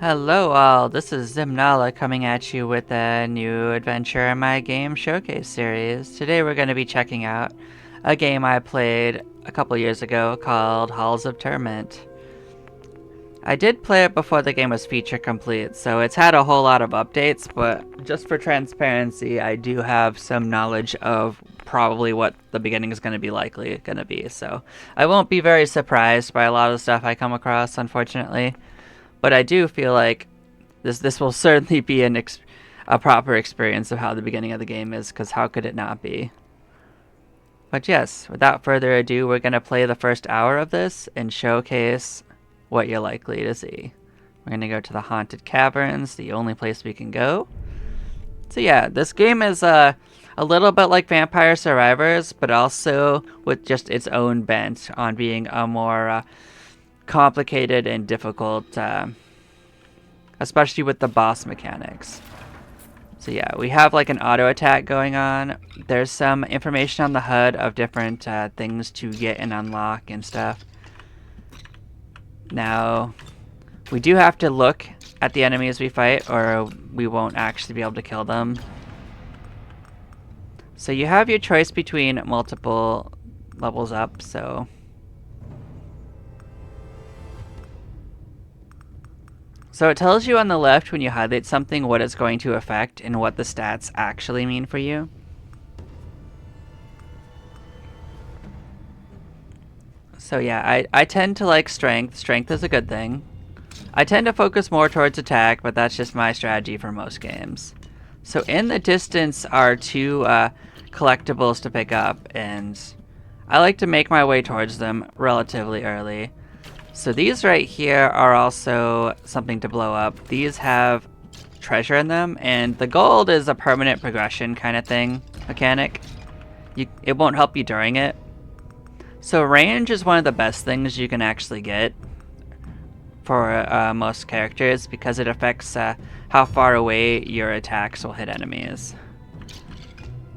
Hello all, this is Zimnala coming at you with a new adventure in my game showcase series. Today we're going to be checking out a game I played a couple years ago called Halls of Torment. I did play it before the game was feature complete, so it's had a whole lot of updates, but just for transparency, I do have some knowledge of probably what the beginning is going to be likely going to be, so I won't be very surprised by a lot of the stuff I come across, unfortunately. But I do feel like this will certainly be a proper experience of how the beginning of the game is, because how could it not be? But yes, without further ado, we're going to play the first hour of this and showcase what you're likely to see. We're going to go to the Haunted Caverns, the only place we can go. So yeah, this game is a little bit like Vampire Survivors, but also with just its own bent on being a more complicated and difficult, especially with the boss mechanics. So yeah, we have like an auto attack going on. There's some information on the HUD of different things to get and unlock and stuff. Now, we do have to look at the enemies we fight, or we won't actually be able to kill them. So you have your choice between multiple levels up, so it tells you on the left when you highlight something what it's going to affect and what the stats actually mean for you. So yeah, I tend to like strength. Strength is a good thing. I tend to focus more towards attack, but that's just my strategy for most games. So in the distance are two collectibles to pick up, and I like to make my way towards them relatively early. So these right here are also something to blow up. These have treasure in them, and the gold is a permanent progression kind of thing, mechanic. It won't help you during it. So range is one of the best things you can actually get for most characters, because it affects how far away your attacks will hit enemies.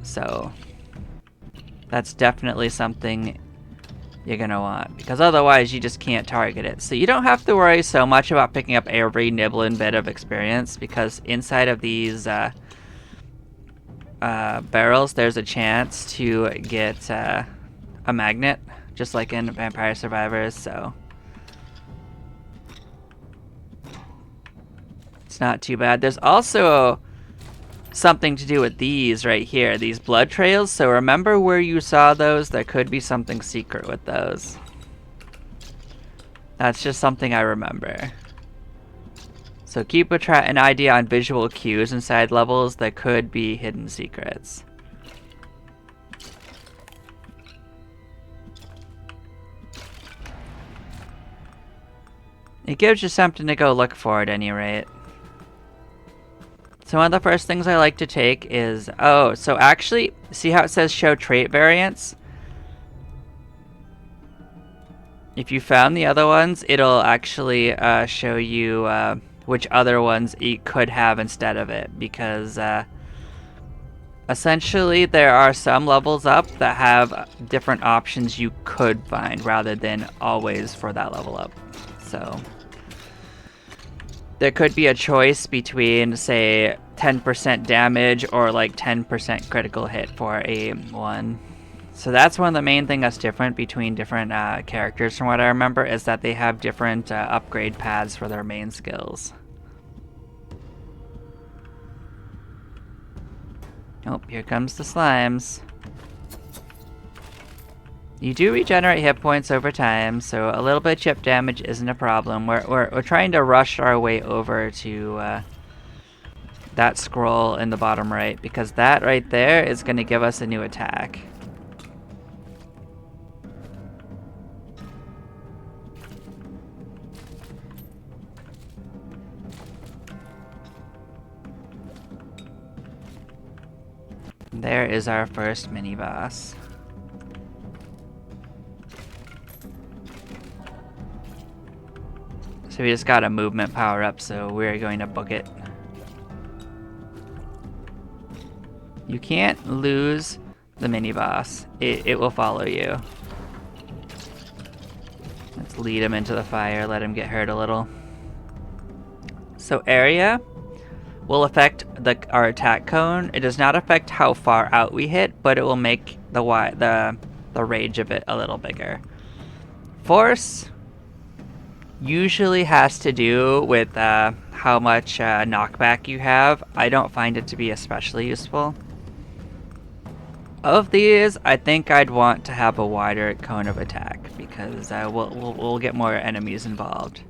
So that's definitely something you're gonna want, because otherwise you just can't target it. So you don't have to worry so much about picking up every nibbling bit of experience, because inside of these barrels there's a chance to get a magnet, just like in Vampire Survivors, so it's not too bad. There's also something to do with these right here, these blood trails, so remember where you saw those. There could be something secret with those. That's just something I remember. So keep an idea on visual cues inside levels. There could be hidden secrets. It gives you something to go look for at any rate. So one of the first things I like to take is, so actually, see how it says show trait variants? If you found the other ones, it'll actually show you which other ones it could have instead of it, because essentially there are some levels up that have different options you could find rather than always for that level up. So there could be a choice between, say, 10% damage or like 10% critical hit for a one. So that's one of the main things that's different between different characters, from what I remember, is that they have different upgrade paths for their main skills. Oh, here comes the slimes. You do regenerate hit points over time, so a little bit of chip damage isn't a problem. We're trying to rush our way over to that scroll in the bottom right, because that right there is going to give us a new attack. There is our first mini boss. So we just got a movement power up, so we're going to book it. You can't lose the mini boss. It will follow you. Let's lead him into the fire, let him get hurt a little. So area will affect our attack cone. It does not affect how far out we hit, but it will make the range of it a little bigger. Force usually has to do with how much knockback you have. I don't find it to be especially useful. Of these, I think I'd want to have a wider cone of attack because we'll get more enemies involved.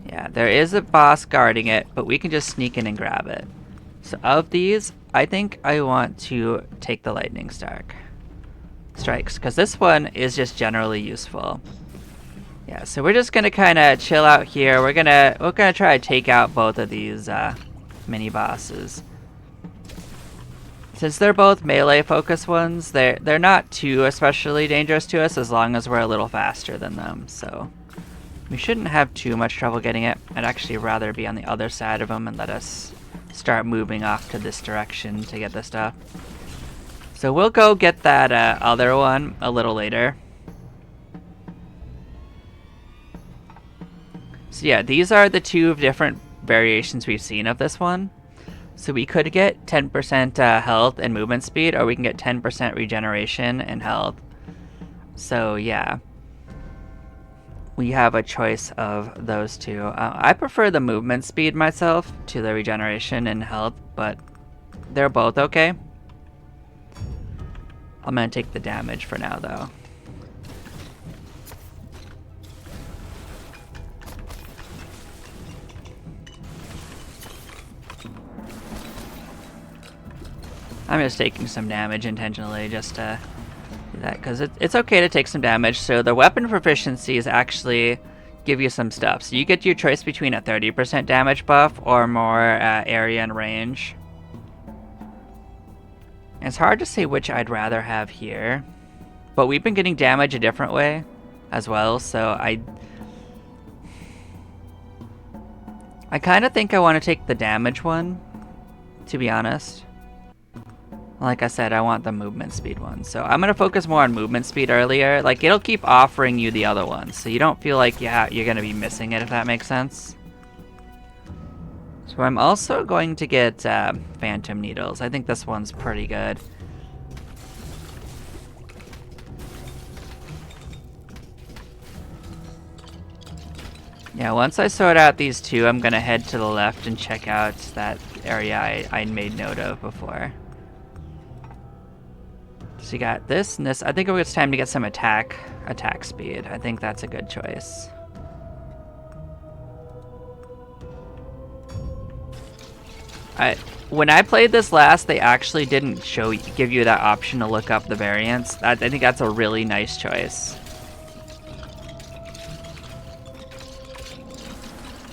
Yeah, there is a boss guarding it, but we can just sneak in and grab it. So of these, I think I want to take the lightning strikes, because this one is just generally useful. Yeah, so we're just gonna kind of chill out here. We're gonna try to take out both of these mini bosses. Since they're both melee focused ones, they're not too especially dangerous to us as long as we're a little faster than them. So we shouldn't have too much trouble getting it. I'd actually rather be on the other side of them and let us start moving off to this direction to get the stuff. So we'll go get that other one a little later. So yeah, these are the two different variations we've seen of this one. So we could get 10% health and movement speed, or we can get 10% regeneration and health. So yeah, we have a choice of those two. I prefer the movement speed myself to the regeneration and health, but they're both okay. I'm gonna take the damage for now though. I'm just taking some damage intentionally just to do that, because it's okay to take some damage. So the weapon proficiencies actually give you some stuff. So you get your choice between a 30% damage buff or more area and range. And it's hard to say which I'd rather have here, but we've been getting damage a different way as well, so I kind of think I want to take the damage one, to be honest. Like I said, I want the movement speed one. So I'm going to focus more on movement speed earlier. Like, it'll keep offering you the other ones, so you don't feel like you're going to be missing it, if that makes sense. So I'm also going to get Phantom Needles. I think this one's pretty good. Yeah, once I sort out these two, I'm going to head to the left and check out that area I made note of before. So you got this and this. I think it's time to get some attack speed. I think that's a good choice. When I played this last, they actually didn't give you that option to look up the variants. I think that's a really nice choice.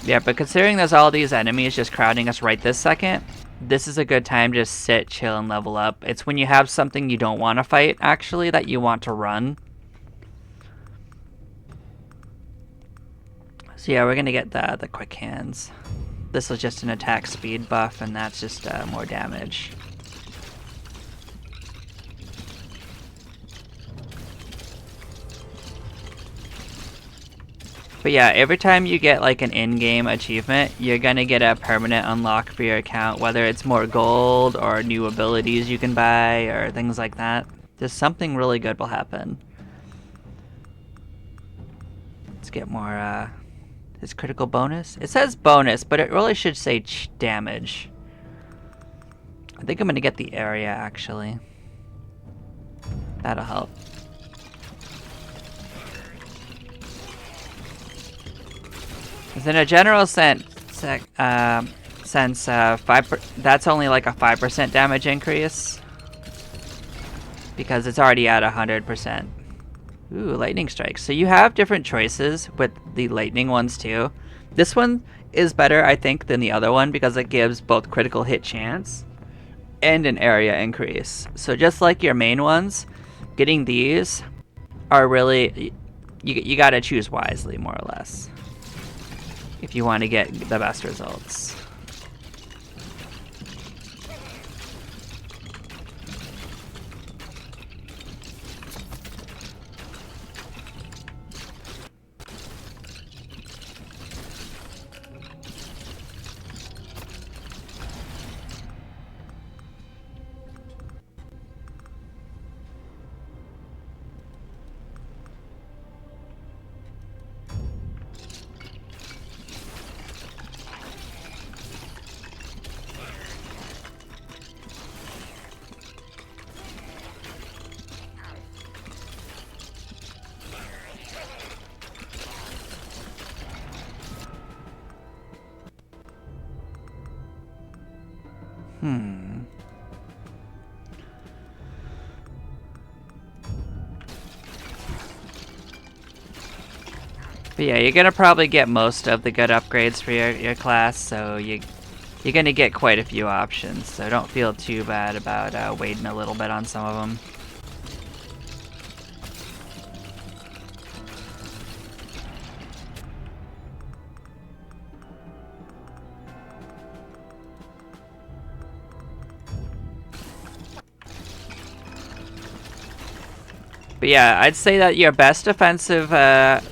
Yeah, but considering there's all these enemies just crowding us right this second, this is a good time to sit, chill, and level up. It's when you have something you don't want to fight, actually, that you want to run. So yeah, we're going to get the quick hands. This was just an attack speed buff, and that's just more damage. But yeah, every time you get like an in-game achievement, you're gonna get a permanent unlock for your account, whether it's more gold or new abilities you can buy or things like that. Just something really good will happen. Let's get more, is critical bonus? It says bonus, but it really should say damage. I think I'm gonna get the area, actually. That'll help. Because in a general sense, that's only like a 5% damage increase. Because it's already at 100%. Ooh, lightning strikes. So you have different choices with the lightning ones too. This one is better, I think, than the other one because it gives both critical hit chance and an area increase. So just like your main ones, getting these are really, you gotta choose wisely, more or less, if you want to get the best results. Hmm. But yeah, you're gonna probably get most of the good upgrades for your class, so you're gonna get quite a few options. So don't feel too bad about waiting a little bit on some of them. But yeah, I'd say that your best offensive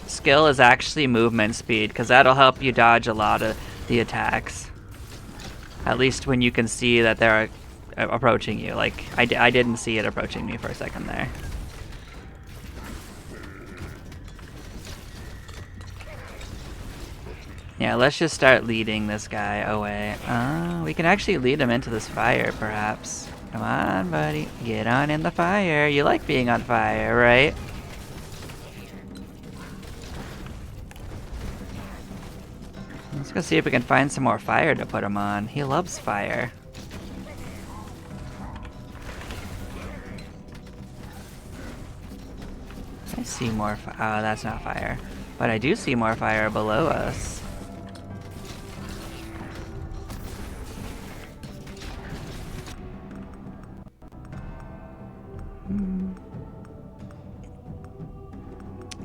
skill is actually movement speed, because that'll help you dodge a lot of the attacks. At least when you can see that they're approaching you. Like, I didn't see it approaching me for a second there. Yeah, let's just start leading this guy away. We can actually lead him into this fire, perhaps. Come on, buddy. Get on in the fire. You like being on fire, right? Let's go see if we can find some more fire to put him on. He loves fire. I see more fire. Oh, that's not fire. But I do see more fire below us.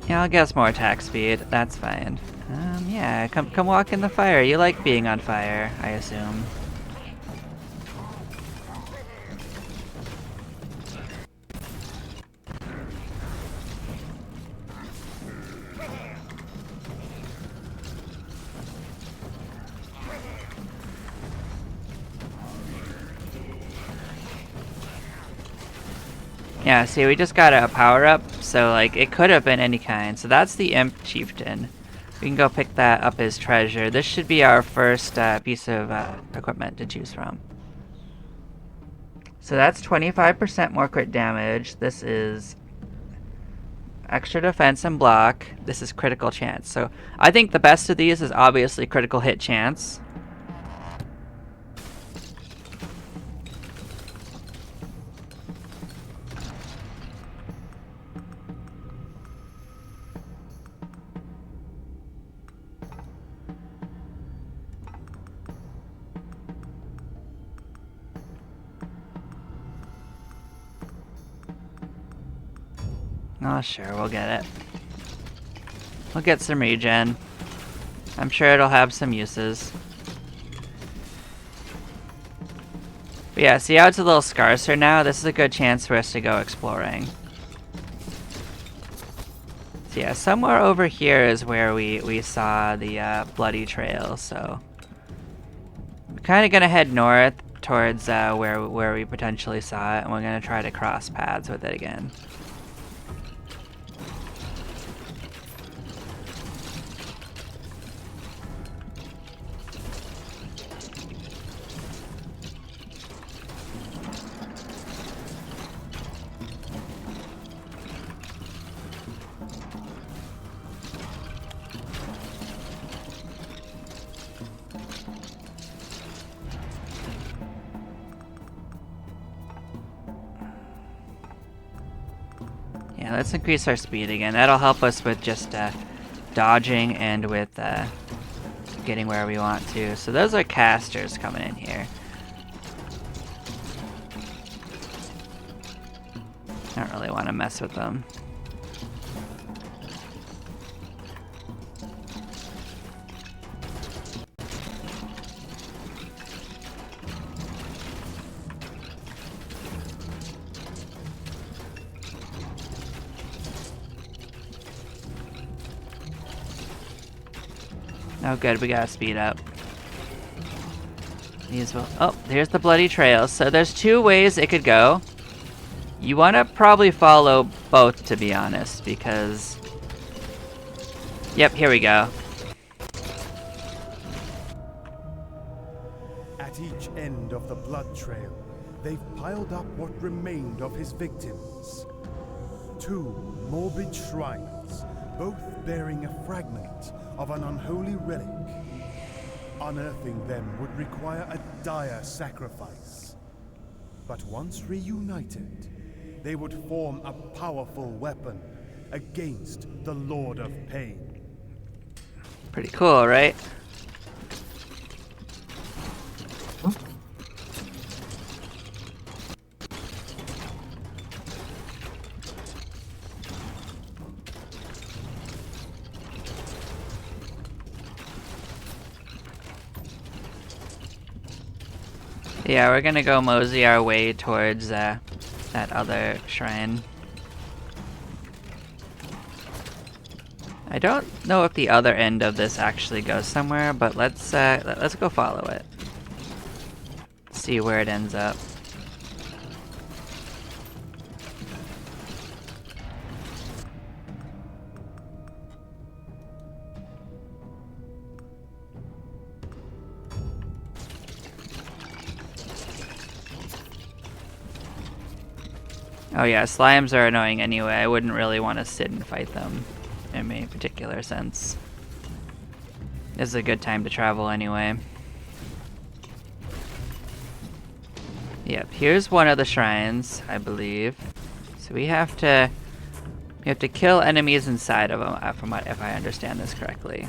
Yeah, I'll guess more attack speed. That's fine. Yeah, come walk in the fire. You like being on fire, I assume. Yeah, see, we just got a power-up, so, like, it could have been any kind. So that's the Imp Chieftain. We can go pick that up as treasure. This should be our first piece of equipment to choose from. So that's 25% more crit damage. This is extra defense and block. This is critical chance. So I think the best of these is obviously critical hit chance. Oh, sure, we'll get it. We'll get some regen. I'm sure it'll have some uses. But yeah, see how it's a little scarcer now? This is a good chance for us to go exploring. So yeah, somewhere over here is where we saw the bloody trail, so... I'm kind of gonna head north towards where we potentially saw it, and we're gonna try to cross paths with it again. Yeah, let's increase our speed again. That'll help us with just dodging and with getting where we want to. So those are casters coming in here. I don't really want to mess with them. Oh good, we gotta speed up. These will... Oh, there's the bloody trail. So there's two ways it could go. You want to probably follow both, to be honest, because... Yep, here we go. At each end of the blood trail, they've piled up what remained of his victims. Two morbid shrines, both bearing a fragment of an unholy relic. Unearthing them would require a dire sacrifice. But once reunited, they would form a powerful weapon against the Lord of Pain. Pretty cool, right? Yeah, we're gonna go mosey our way towards that other shrine. I don't know if the other end of this actually goes somewhere, but let's go follow it. See where it ends up. Oh yeah, slimes are annoying anyway. I wouldn't really want to sit and fight them in any particular sense. This is a good time to travel anyway. Yep, here's one of the shrines, I believe. So we have to kill enemies inside of them, if I understand this correctly.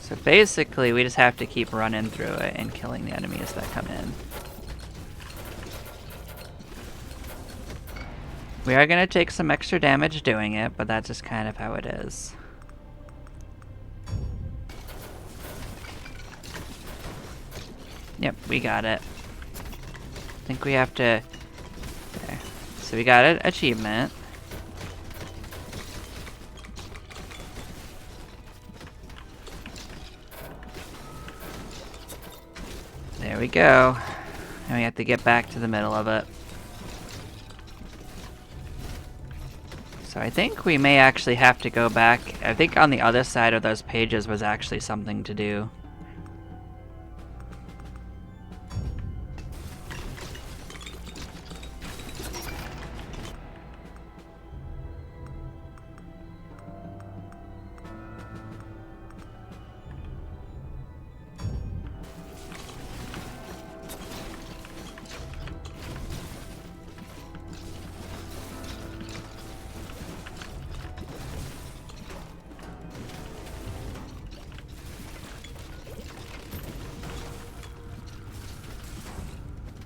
So basically, we just have to keep running through it and killing the enemies that come in. We are going to take some extra damage doing it, but that's just kind of how it is. Yep, we got it. I think we have to... There. So we got an achievement. There we go. And we have to get back to the middle of it. So I think we may actually have to go back. I think on the other side of those pages was actually something to do.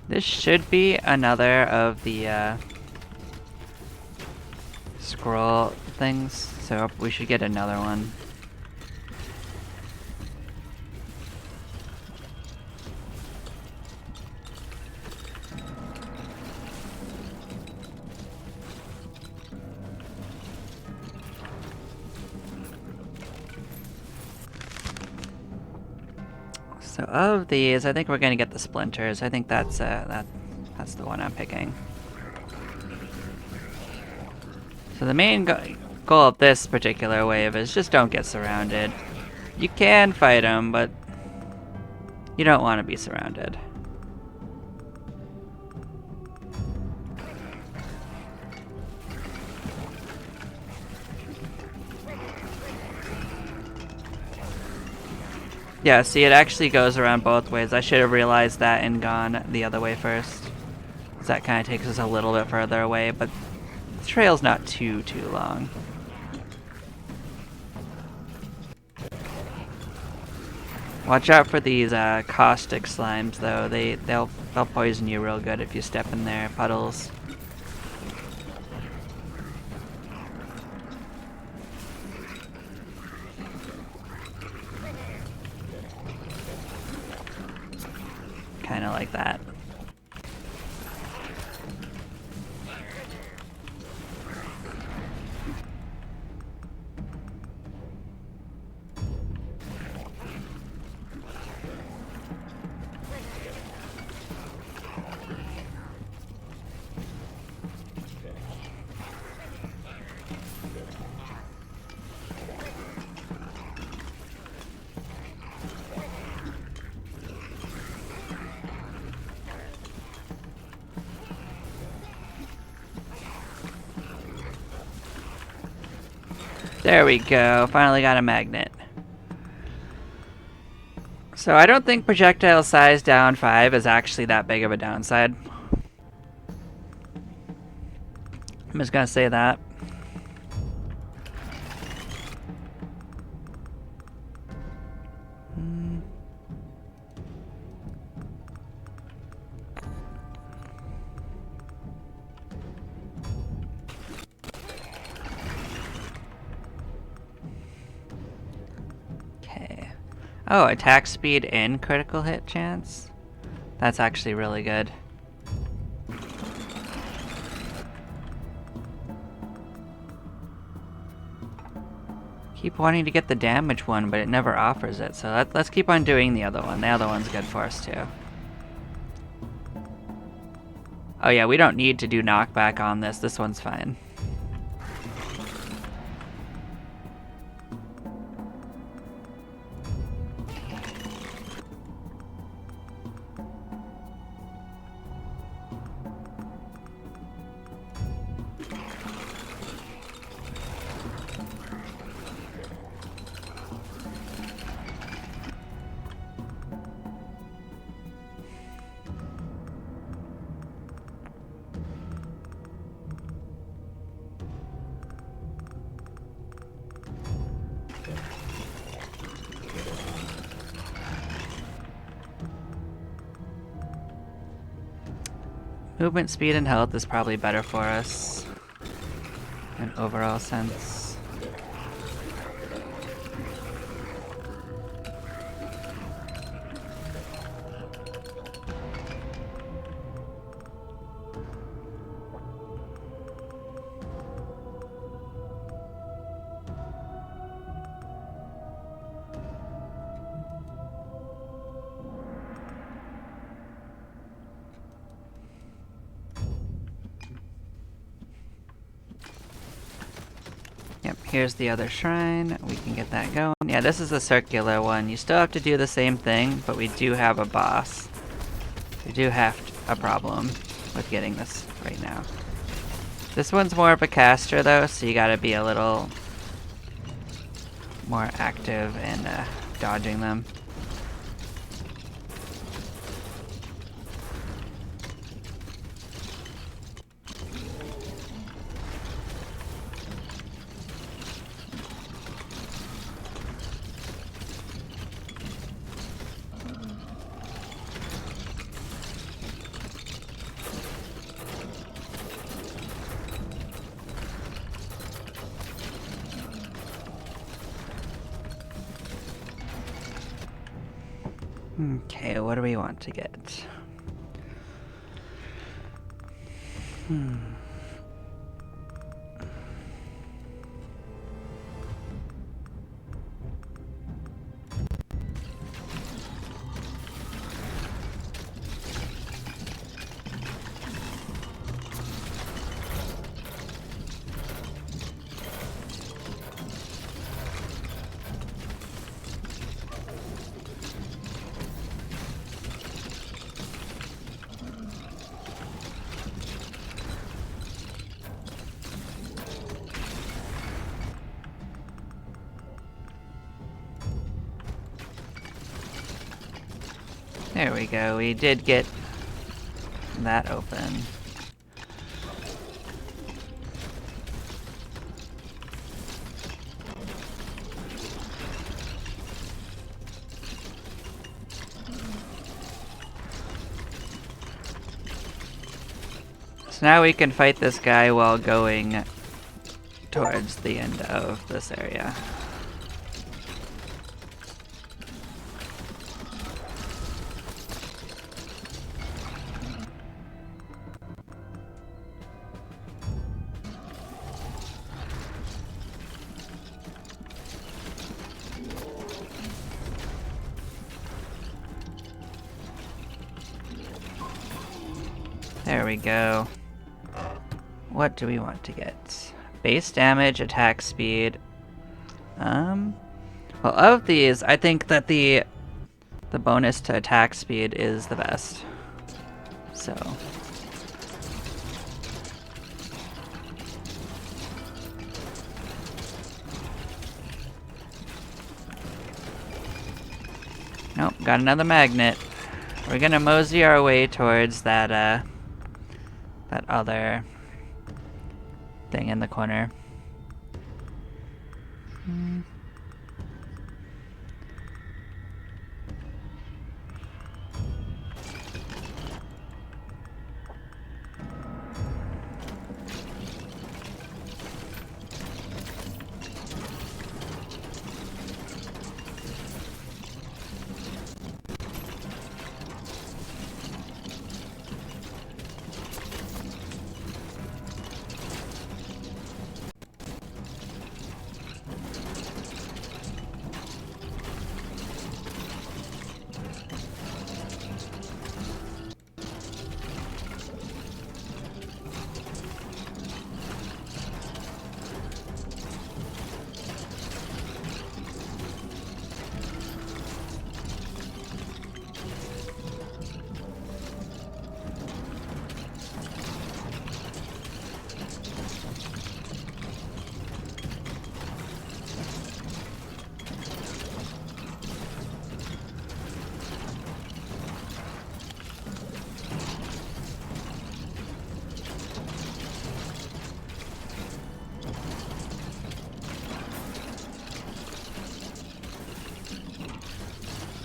This should be another of the scroll things, so we should get another one. So of these, I think we're gonna get the splinters. I think that's the one I'm picking. So the main goal of this particular wave is just don't get surrounded. You can fight them, but you don't want to be surrounded. Yeah, see, it actually goes around both ways. I should have realized that and gone the other way first. So that kind of takes us a little bit further away, but the trail's not too long. Watch out for these caustic slimes, though. They'll poison you real good if you step in their puddles. Kind of like that. There we go. Finally got a magnet. So I don't think projectile size down 5 is actually that big of a downside. I'm just gonna say that. Okay. Oh, attack speed and critical hit chance? That's actually really good. Keep wanting to get the damage one, but it never offers it, so let's keep on doing the other one. The other one's good for us too. Oh yeah, we don't need to do knockback on this. This one's fine. Movement speed and health is probably better for us in overall sense. Yep, here's the other shrine. We can get that going. Yeah, this is the circular one. You still have to do the same thing, but we do have a boss. We do have a problem with getting this right now. This one's more of a caster though, so you gotta be a little more active in dodging them. Okay, what do we want to get? There we go, we did get that open. So now we can fight this guy while going towards the end of this area. There we go. What do we want to get? Base damage, attack speed. Well, of these, I think that the bonus to attack speed is the best. So. Nope, got another magnet. We're gonna mosey our way towards that other thing in the corner.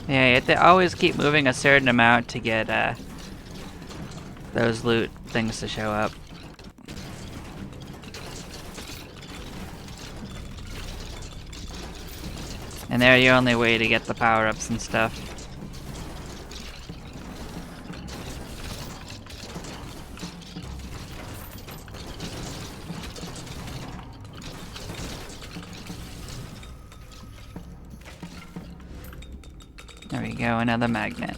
Yeah, you have to always keep moving a certain amount to get those loot things to show up. And they're your only way to get the power-ups and stuff. There we go, another magnet.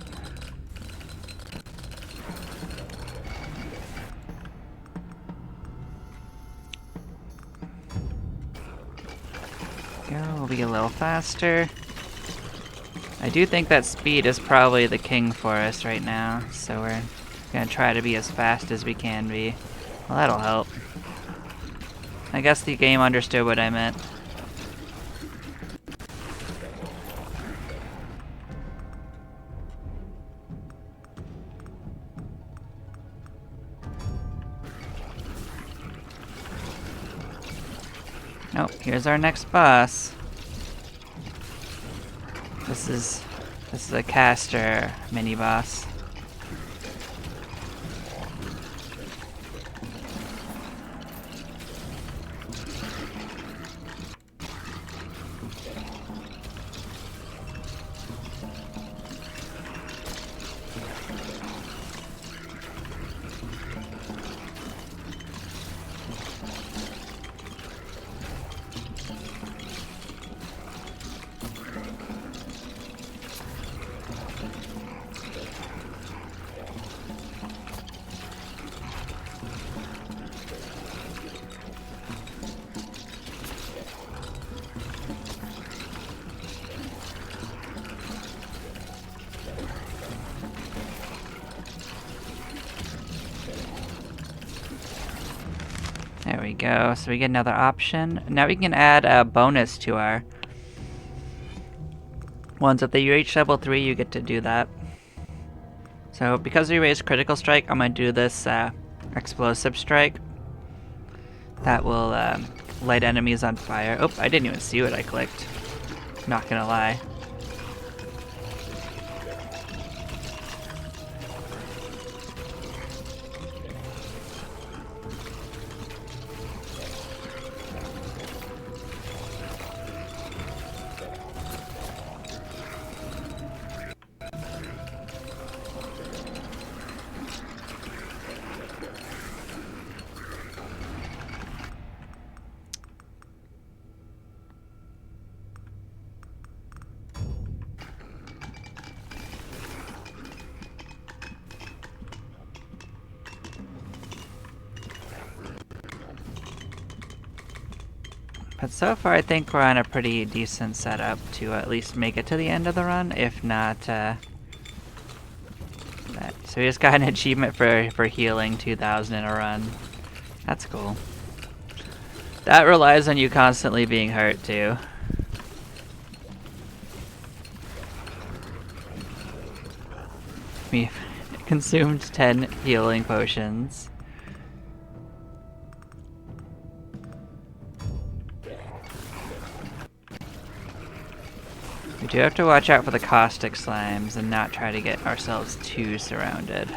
We'll be a little faster. I do think that speed is probably the king for us right now, so we're gonna try to be as fast as we can be. Well, that'll help. I guess the game understood what I meant. Nope, here's our next boss. This is a caster mini boss. There we go, so we get another option. Now we can add a bonus to our ones. If you reach level 3, you get to do that. So because we raised critical strike, I'm gonna do this explosive strike. That will light enemies on fire. Oh, I didn't even see what I clicked. Not gonna lie. But so far I think we're on a pretty decent setup to at least make it to the end of the run, if not that. So we just got an achievement for healing 2,000 in a run. That's cool. That relies on you constantly being hurt too. me consumed 10 healing potions. We do have to watch out for the caustic slimes and not try to get ourselves too surrounded.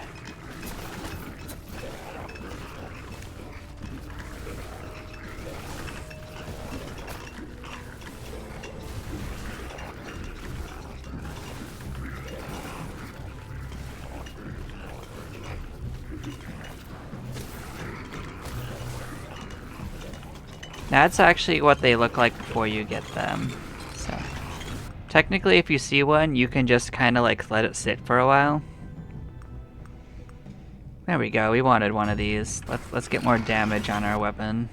That's actually what they look like before you get them. So technically, if you see one, you can just kind of like let it sit for a while. There we go. We wanted one of these. Let's get more damage on our weapon.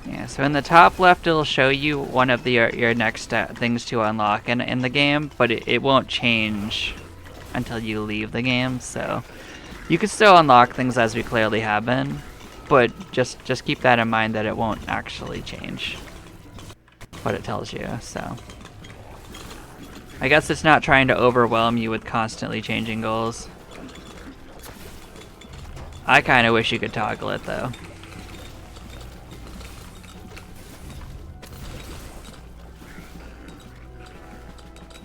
Yeah, so in the top left it'll show you one of your next things to unlock in the game, but it won't change until you leave the game, so you can still unlock things as we clearly have been, but just keep that in mind that it won't actually change what it tells you, so. I guess it's not trying to overwhelm you with constantly changing goals. I kinda wish you could toggle it though.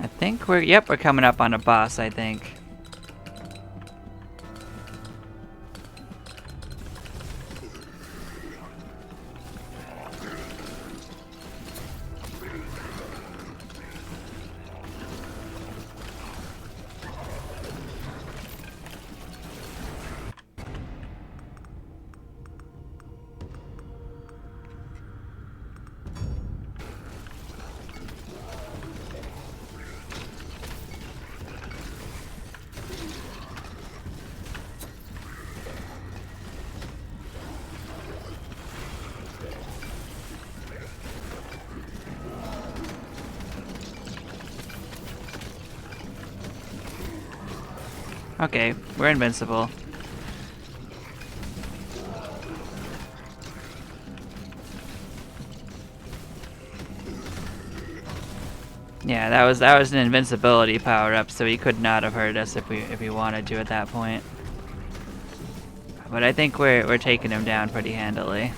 I think we're coming up on a boss, I think. Okay, we're invincible. Yeah, that was an invincibility power up, so he could not have hurt us if we wanted to at that point. But I think we're taking him down pretty handily.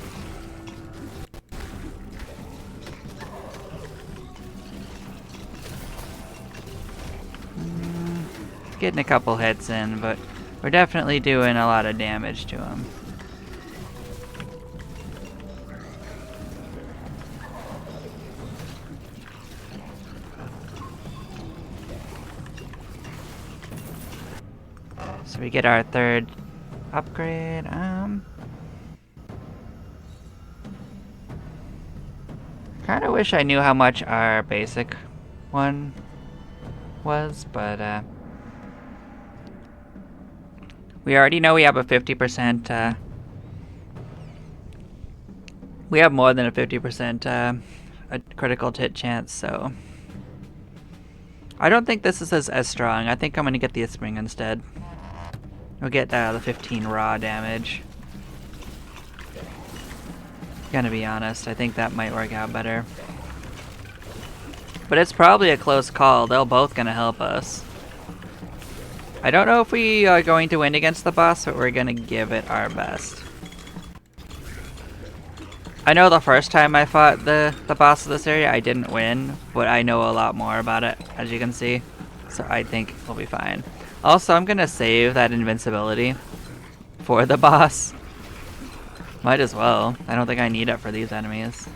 Getting a couple hits in, but we're definitely doing a lot of damage to him. So we get our third upgrade. Kind of wish I knew how much our basic one was, but we already know we have a 50%, we have more than a 50% a critical hit chance, so I don't think this is as strong. I think I'm gonna get the Spring instead. We'll get the 15 raw damage. Gonna be honest, I think that might work out better. But it's probably a close call. They're both gonna help us. I don't know if we are going to win against the boss, but we're gonna give it our best. I know the first time I fought the boss of this area, I didn't win, but I know a lot more about it, as you can see. So I think we'll be fine. Also, I'm gonna save that invincibility for the boss. Might as well. I don't think I need it for these enemies.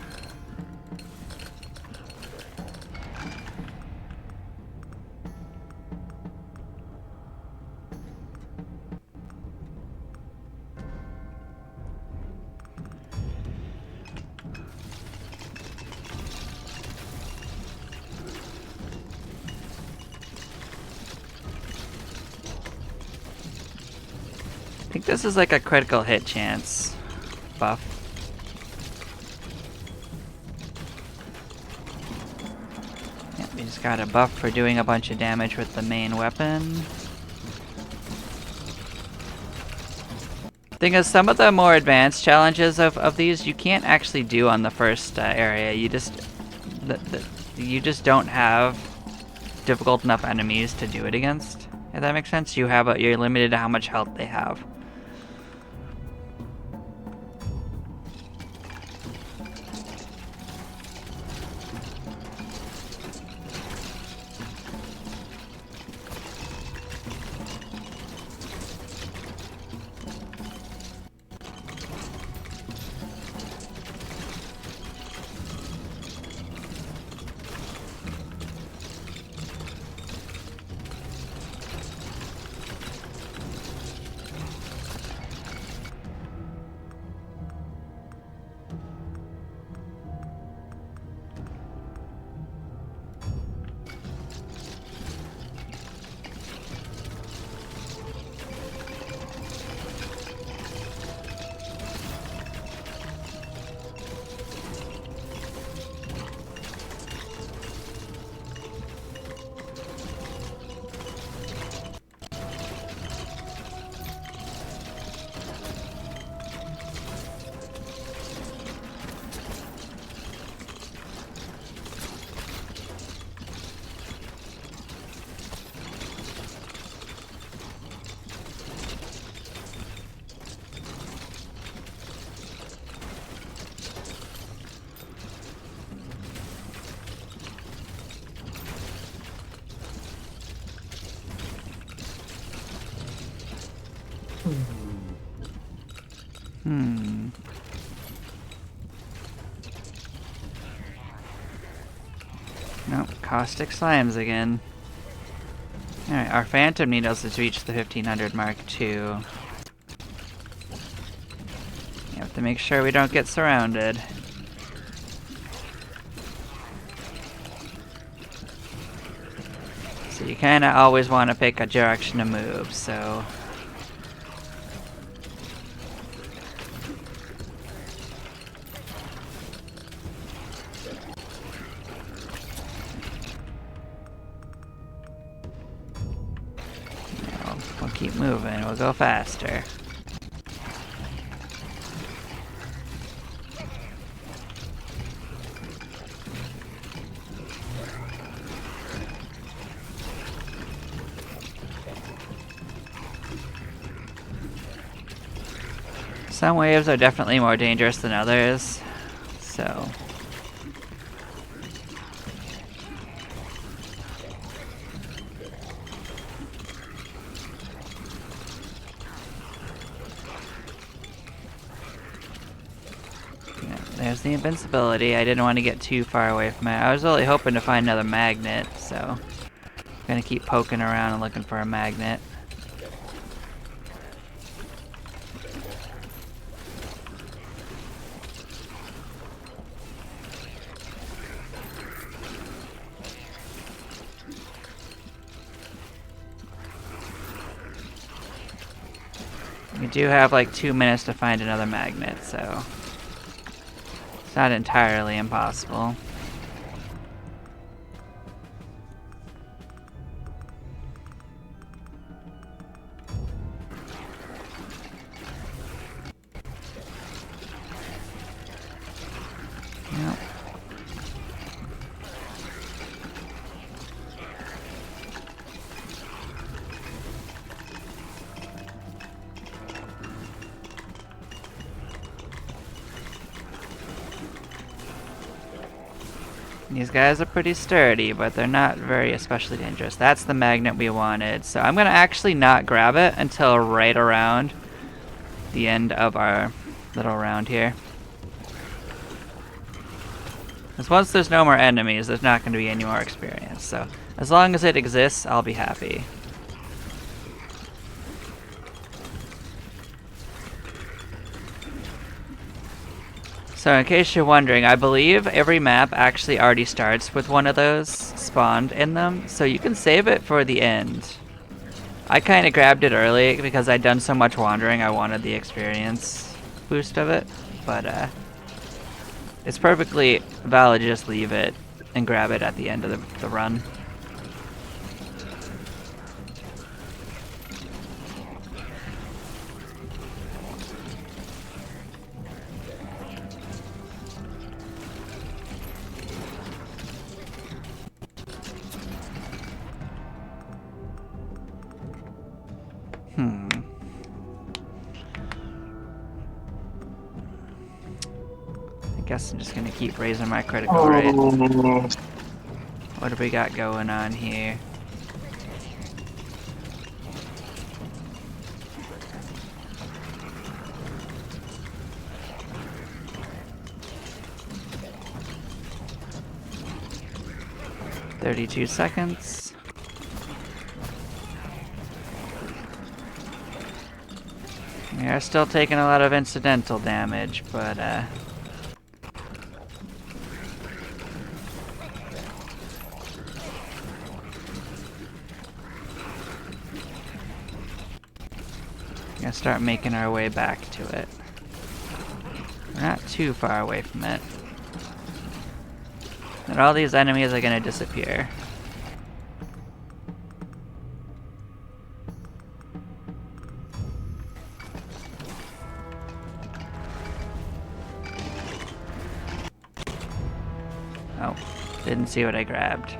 I think this is like a critical hit chance. buff. Yep, we just got a buff for doing a bunch of damage with the main weapon. Thing is, some of the more advanced challenges of these you can't actually do on the first area. You just don't have difficult enough enemies to do it against. If that makes sense, you're limited to how much health they have. Nope, caustic slimes again. Alright, our phantom needles has reached the 1500 mark too. You have to make sure we don't get surrounded. So you kinda always want to pick a direction to move, so... We'll keep moving, we'll go faster. Some waves are definitely more dangerous than others, so... There's the invincibility. I didn't want to get too far away from it. I was really hoping to find another magnet, so I'm gonna keep poking around and looking for a magnet. We do have like 2 minutes to find another magnet, so... It's not entirely impossible. Yep. These guys are pretty sturdy, but they're not very especially dangerous. That's the magnet we wanted. So I'm gonna actually not grab it until right around the end of our little round here. Because once there's no more enemies, there's not gonna be any more experience. So as long as it exists, I'll be happy. So in case you're wondering, I believe every map actually already starts with one of those spawned in them, so you can save it for the end. I kind of grabbed it early because I'd done so much wandering, I wanted the experience boost of it. but it's perfectly valid to just leave it and grab it at the end of the run. I guess I'm just gonna keep raising my critical rate. What do we got going on here? $32. We are still taking a lot of incidental damage, but gonna start making our way back to it. We're not too far away from it. And all these enemies are gonna disappear. Oh, didn't see what I grabbed.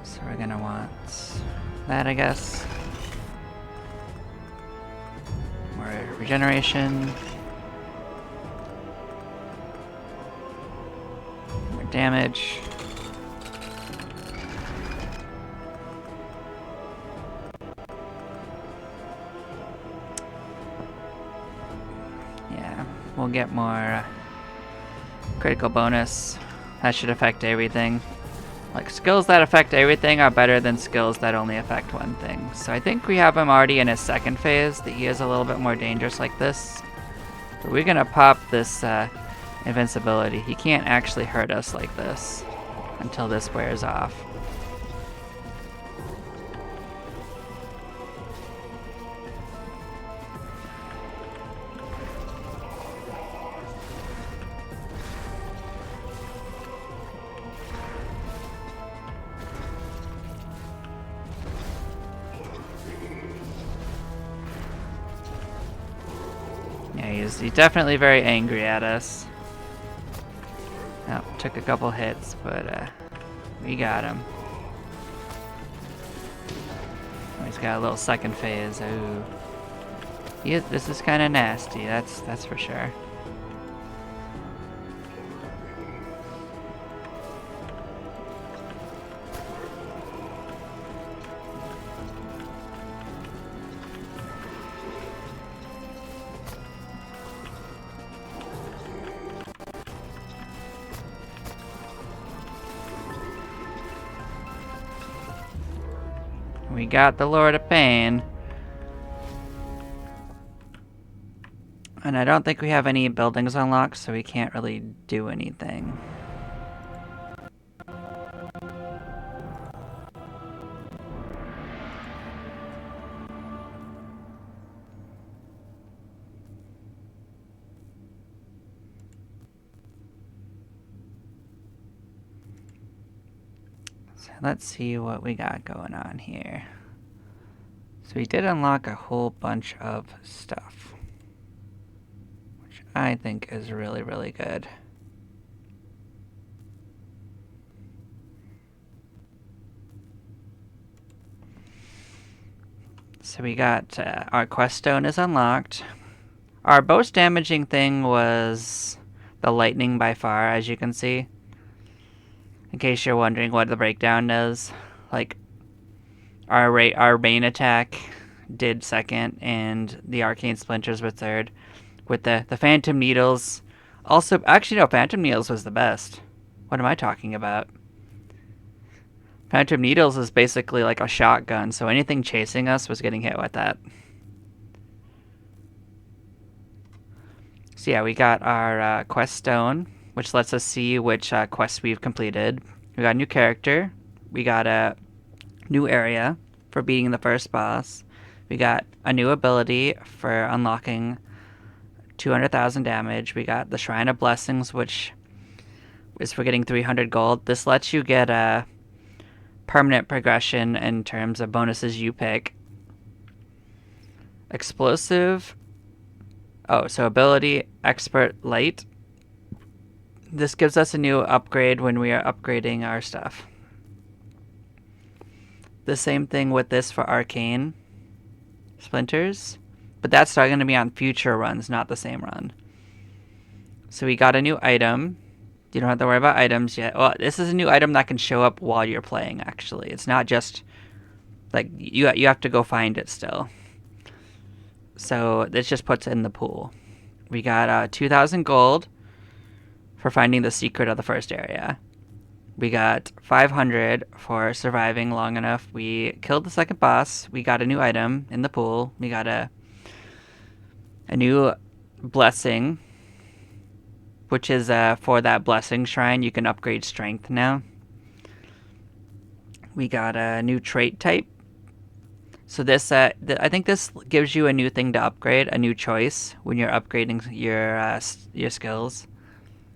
So we're gonna want that, I guess. More regeneration. More damage. Yeah, we'll get more critical bonus. That should affect everything. Like, skills that affect everything are better than skills that only affect one thing. So I think we have him already in his second phase, that he is a little bit more dangerous like this. But we're gonna pop this invincibility. He can't actually hurt us like this until this wears off. He's definitely very angry at us. Oh, took a couple hits, but we got him. Oh, he's got a little second phase. Ooh, this is kind of nasty. That's for sure. We got the Lord of Pain. And I don't think we have any buildings unlocked, so we can't really do anything. So let's see what we got going on here. So we did unlock a whole bunch of stuff, which I think is really, really good. So we got our quest stone is unlocked. Our most damaging thing was the lightning by far, as you can see. In case you're wondering what the breakdown is, like our main attack did second, and the arcane splinters were third. With the phantom needles, also actually no, phantom needles was the best. What am I talking about? Phantom needles is basically like a shotgun, so anything chasing us was getting hit with that. So yeah, we got our quest stone, which lets us see which quests we've completed. We got a new character. We got a new area for beating the first boss. We got a new ability for unlocking 200,000 damage. We got the Shrine of Blessings, which is for getting 300 gold. This lets you get a permanent progression in terms of bonuses you pick. Explosive. Oh, so ability Expert Light. This gives us a new upgrade when we are upgrading our stuff. The same thing with this for Arcane Splinters, but that's still going to be on future runs, not the same run. So we got a new item. You don't have to worry about items yet. Well, this is a new item that can show up while you're playing, actually. It's not just, like, you have to go find it still. So this just puts it in the pool. We got 2,000 gold for finding the secret of the first area. We got 500 for surviving long enough. We killed the second boss. We got a new item in the pool. We got a new blessing, which is for that blessing shrine. You can upgrade strength now. We got a new trait type. So this, I think this gives you a new thing to upgrade, a new choice when you're upgrading your skills.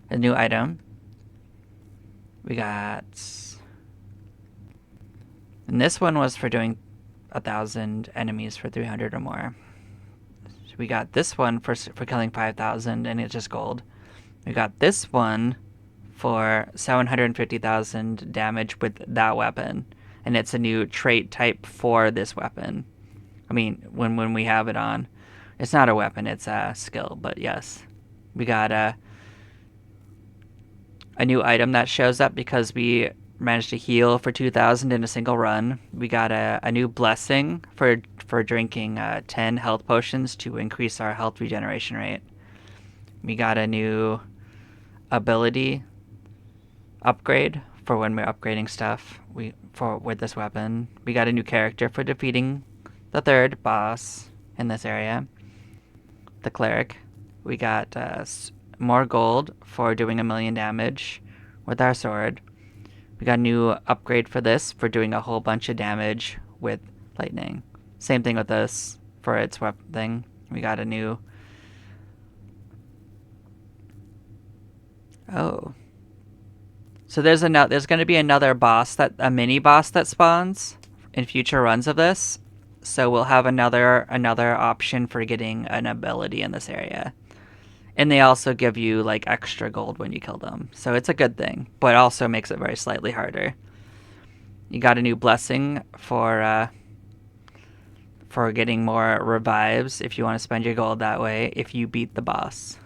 A new item. We got, and this one was for doing 1,000 enemies for 300 or more. So we got this one for killing 5,000, and it's just gold. We got this one for 750,000 damage with that weapon, and it's a new trait type for this weapon. I mean, when we have it on, it's not a weapon; it's a skill. But yes, we got a new item that shows up because we managed to heal for 2,000 in a single run. We got a new blessing for drinking 10 health potions to increase our health regeneration rate. We got a new ability upgrade for when we're upgrading stuff with this weapon. We got a new character for defeating the third boss in this area, the cleric. We got more gold for doing 1,000,000 damage with our sword. We got a new upgrade for this for doing a whole bunch of damage with lightning. Same thing with this for its weapon thing. We got a new... Oh. So there's going to be another boss, a mini boss that spawns in future runs of this. So we'll have another option for getting an ability in this area. And they also give you like extra gold when you kill them. So it's a good thing, but also makes it very slightly harder. You got a new blessing for getting more revives if you want to spend your gold that way if you beat the boss.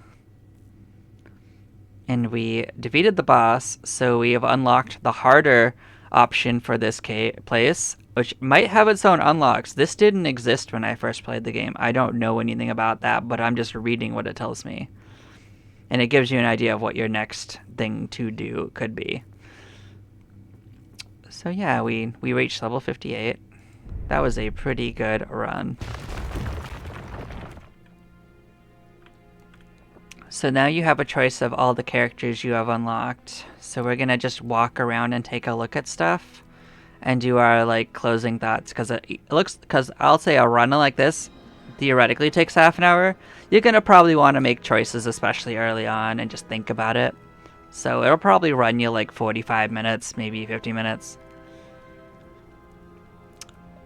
And we defeated the boss, so we have unlocked the harder option for this place, which might have its own unlocks. This didn't exist when I first played the game. I don't know anything about that, but I'm just reading what it tells me. And it gives you an idea of what your next thing to do could be. So yeah, we reached level 58. That was a pretty good run. So now you have a choice of all the characters you have unlocked. So we're gonna just walk around and take a look at stuff and do our like closing thoughts, because I'll say a run like this theoretically takes half an hour. You're gonna probably want to make choices, especially early on, and just think about it. So it'll probably run you like 45 minutes, maybe 50 minutes.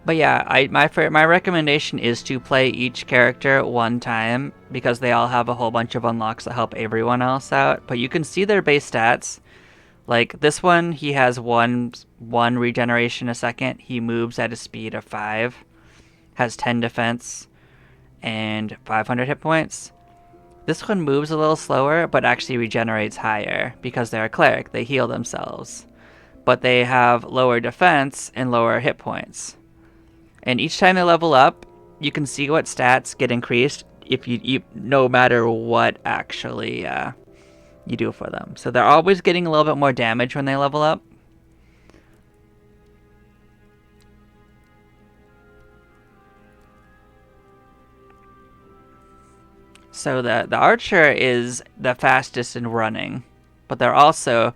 But yeah, my recommendation is to play each character one time, because they all have a whole bunch of unlocks that help everyone else out. But you can see their base stats. Like this one, he has one regeneration a second. He moves at a speed of 5, has 10 defense, and 500 hit points. This one moves a little slower, but actually regenerates higher because they're a cleric. They heal themselves, but they have lower defense and lower hit points. And each time they level up, you can see what stats get increased if you no matter what actually you do for them. So they're always getting a little bit more damage when they level up. So the archer is the fastest in running, but they're also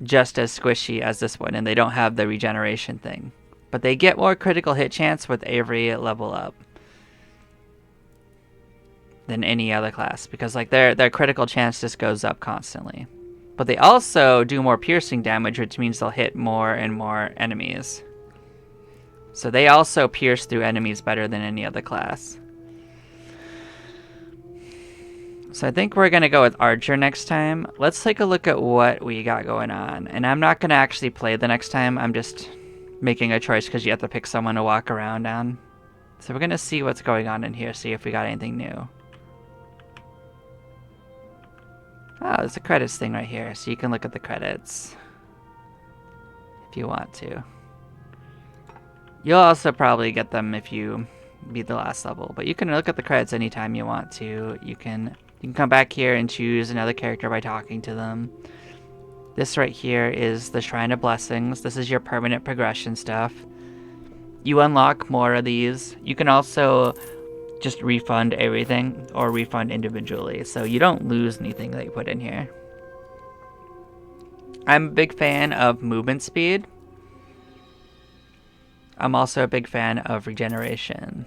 just as squishy as this one, and they don't have the regeneration thing. But they get more critical hit chance with every level up. than any other class, because like their critical chance just goes up constantly. But they also do more piercing damage, which means they'll hit more and more enemies. So they also pierce through enemies better than any other class. So I think we're going to go with Archer next time. Let's take a look at what we got going on. And I'm not going to actually play the next time. I'm just making a choice because you have to pick someone to walk around on. So we're going to see what's going on in here, see if we got anything new. Oh, there's a credits thing right here, so you can look at the credits if you want to. You'll also probably get them if you beat the last level, but you can look at the credits anytime you want to. You can come back here and choose another character by talking to them. This right here is the Shrine of Blessings. This is your permanent progression stuff. You unlock more of these. You can also just refund everything or refund individually, so you don't lose anything that you put in here. I'm a big fan of movement speed. I'm also a big fan of regeneration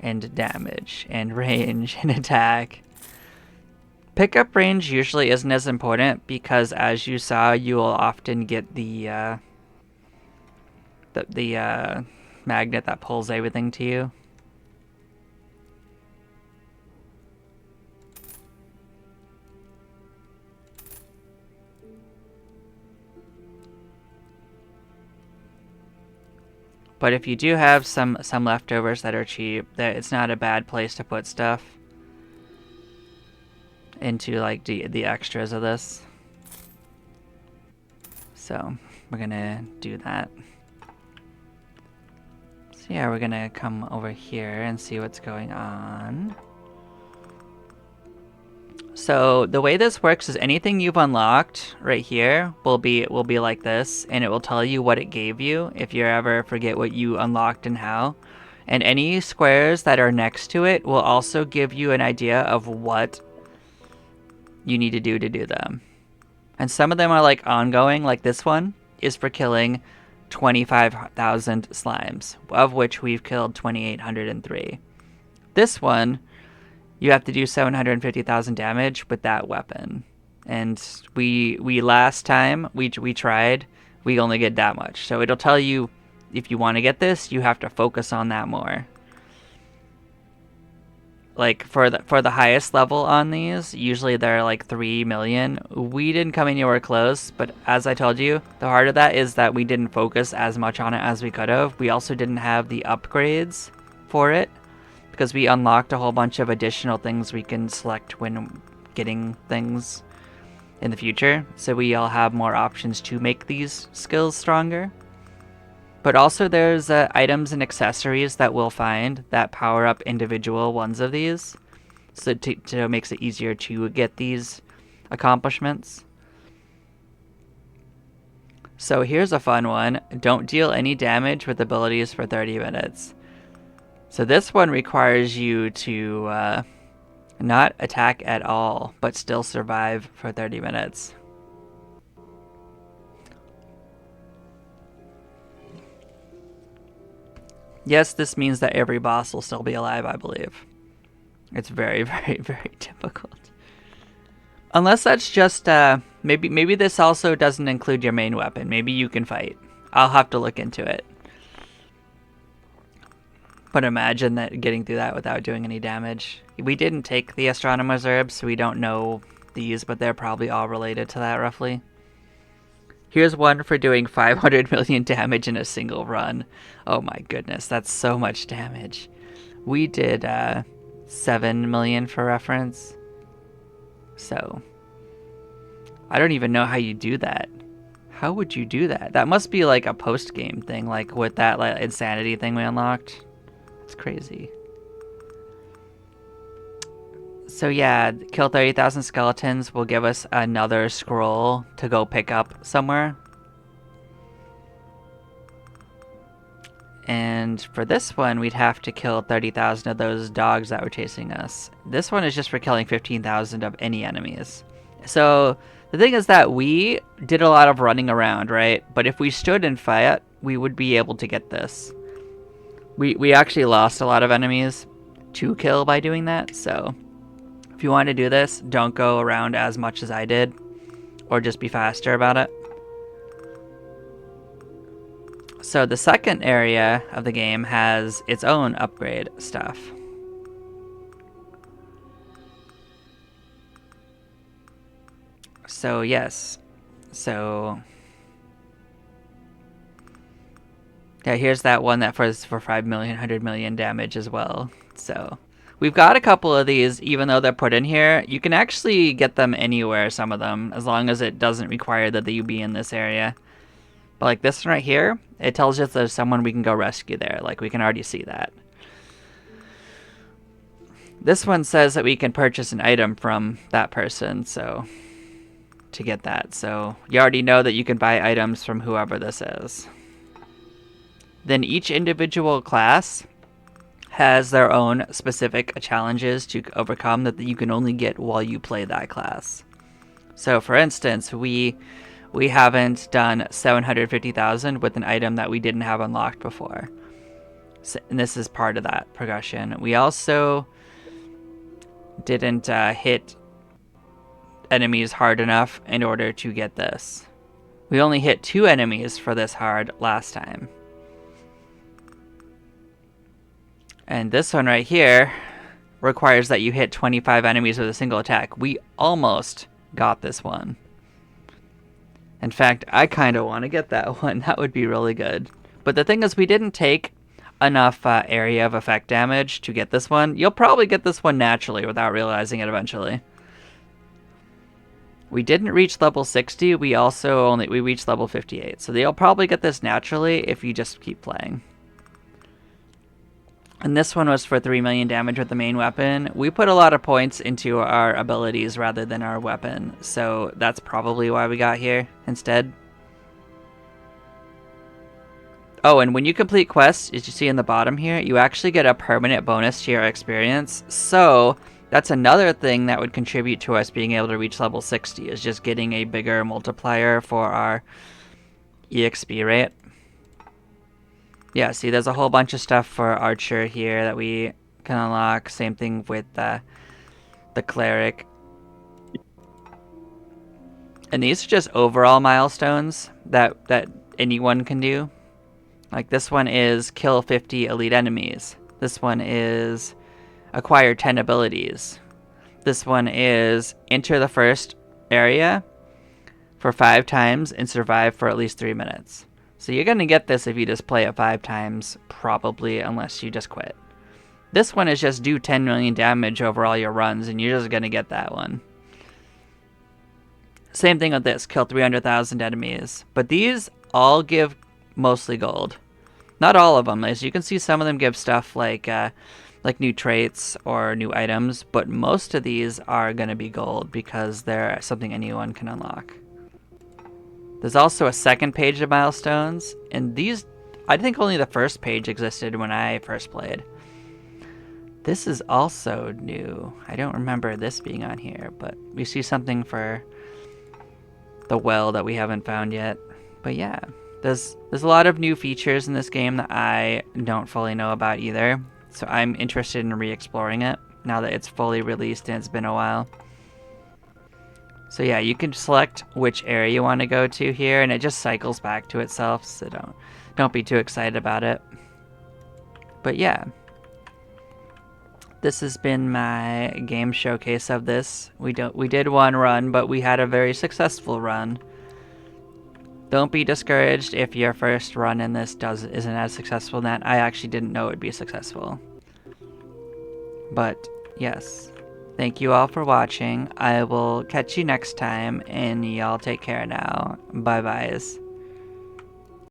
and damage and range and attack. Pickup range usually isn't as important because, as you saw, you will often get the magnet that pulls everything to you. But if you do have some leftovers that are cheap, that it's not a bad place to put stuff into, like the extras of this. So we're gonna do that. So yeah, we're gonna come over here and see what's going on. So the way this works is anything you've unlocked right here will be like this, and it will tell you what it gave you if you ever forget what you unlocked and how. And any squares that are next to it will also give you an idea of what you need to do them. And some of them are like ongoing, like this one is for killing 25,000 slimes, of which we've killed 2,803. This one, you have to do 750,000 damage with that weapon. And we last time we tried, we only get that much. So it'll tell you if you want to get this, you have to focus on that more. Like for the highest level on these, usually they're like 3 million. We didn't come anywhere close, but as I told you, the heart of that is that we didn't focus as much on it as we could have. We also didn't have the upgrades for it, because we unlocked a whole bunch of additional things we can select when getting things in the future. So we all have more options to make these skills stronger. But also there's items and accessories that we'll find that power up individual ones of these. So to makes it easier to get these accomplishments. So here's a fun one. Don't deal any damage with abilities for 30 minutes. So this one requires you to not attack at all, but still survive for 30 minutes. Yes, this means that every boss will still be alive, I believe. It's very, very, very difficult. Unless that's just, maybe this also doesn't include your main weapon. Maybe you can fight. I'll have to look into it. But imagine that getting through that without doing any damage. We didn't take the Astronomer's Herbs, so we don't know these, but they're probably all related to that, roughly. Here's one for doing 500 million damage in a single run. Oh my goodness, that's so much damage. We did 7 million for reference. So, I don't even know how you do that. How would you do that? That must be like a post-game thing, like with that like, insanity thing we unlocked. It's crazy. So yeah, kill 30,000 skeletons will give us another scroll to go pick up somewhere. And for this one, we'd have to kill 30,000 of those dogs that were chasing us. This one is just for killing 15,000 of any enemies. So the thing is that we did a lot of running around, right? But if we stood and fight, we would be able to get this. We actually lost a lot of enemies, to kill by doing that. So if you want to do this, don't go around as much as I did, or just be faster about it. So the second area of the game has its own upgrade stuff. So yes, so yeah, here's that one that for 5 million, 100 million damage as well. So we've got a couple of these, even though they're put in here. You can actually get them anywhere, some of them, as long as it doesn't require that you be in this area. But like this one right here, it tells us there's someone we can go rescue there. Like, we can already see that. This one says that we can purchase an item from that person, so to get that. So you already know that you can buy items from whoever this is. Then each individual class has their own specific challenges to overcome that you can only get while you play that class. So for instance, we haven't done 750,000 with an item that we didn't have unlocked before. So, and this is part of that progression. We also didn't hit enemies hard enough in order to get this. We only hit 2 enemies for this hard last time. And this one right here requires that you hit 25 enemies with a single attack. We almost got this one. In fact, I kind of want to get that one. That would be really good. But the thing is, we didn't take enough area of effect damage to get this one. You'll probably get this one naturally without realizing it eventually. We didn't reach level 60. We reached level 58. So you'll probably get this naturally if you just keep playing. And this one was for 3 million damage with the main weapon. We put a lot of points into our abilities rather than our weapon, so that's probably why we got here instead. Oh, and when you complete quests, as you see in the bottom here, you actually get a permanent bonus to your experience. So that's another thing that would contribute to us being able to reach level 60, is just getting a bigger multiplier for our EXP rate. Yeah, see, there's a whole bunch of stuff for Archer here that we can unlock. Same thing with the Cleric. And these are just overall milestones that anyone can do. Like, this one is kill 50 elite enemies. This one is acquire 10 abilities. This one is enter the first area for 5 times and survive for at least 3 minutes. So you're going to get this if you just play it 5 times, probably, unless you just quit. This one is just do 10 million damage over all your runs, and you're just going to get that one. Same thing with this, kill 300,000 enemies. But these all give mostly gold. Not all of them. As you can see, some of them give stuff like new traits or new items, but most of these are going to be gold because they're something anyone can unlock. There's also a second page of milestones, and these, I think only the first page existed when I first played. This is also new. I don't remember this being on here, but we see something for the well that we haven't found yet. But yeah, there's a lot of new features in this game that I don't fully know about either, so I'm interested in re-exploring it now that it's fully released and it's been a while. So yeah, you can select which area you want to go to here, and it just cycles back to itself, so don't be too excited about it. But yeah, this has been my game showcase of this. We did one run, but we had a very successful run. Don't be discouraged if your first run in this isn't as successful as that. I actually didn't know it would be successful. But yes. Thank you all for watching. I will catch you next time, and y'all take care now. Bye-byes.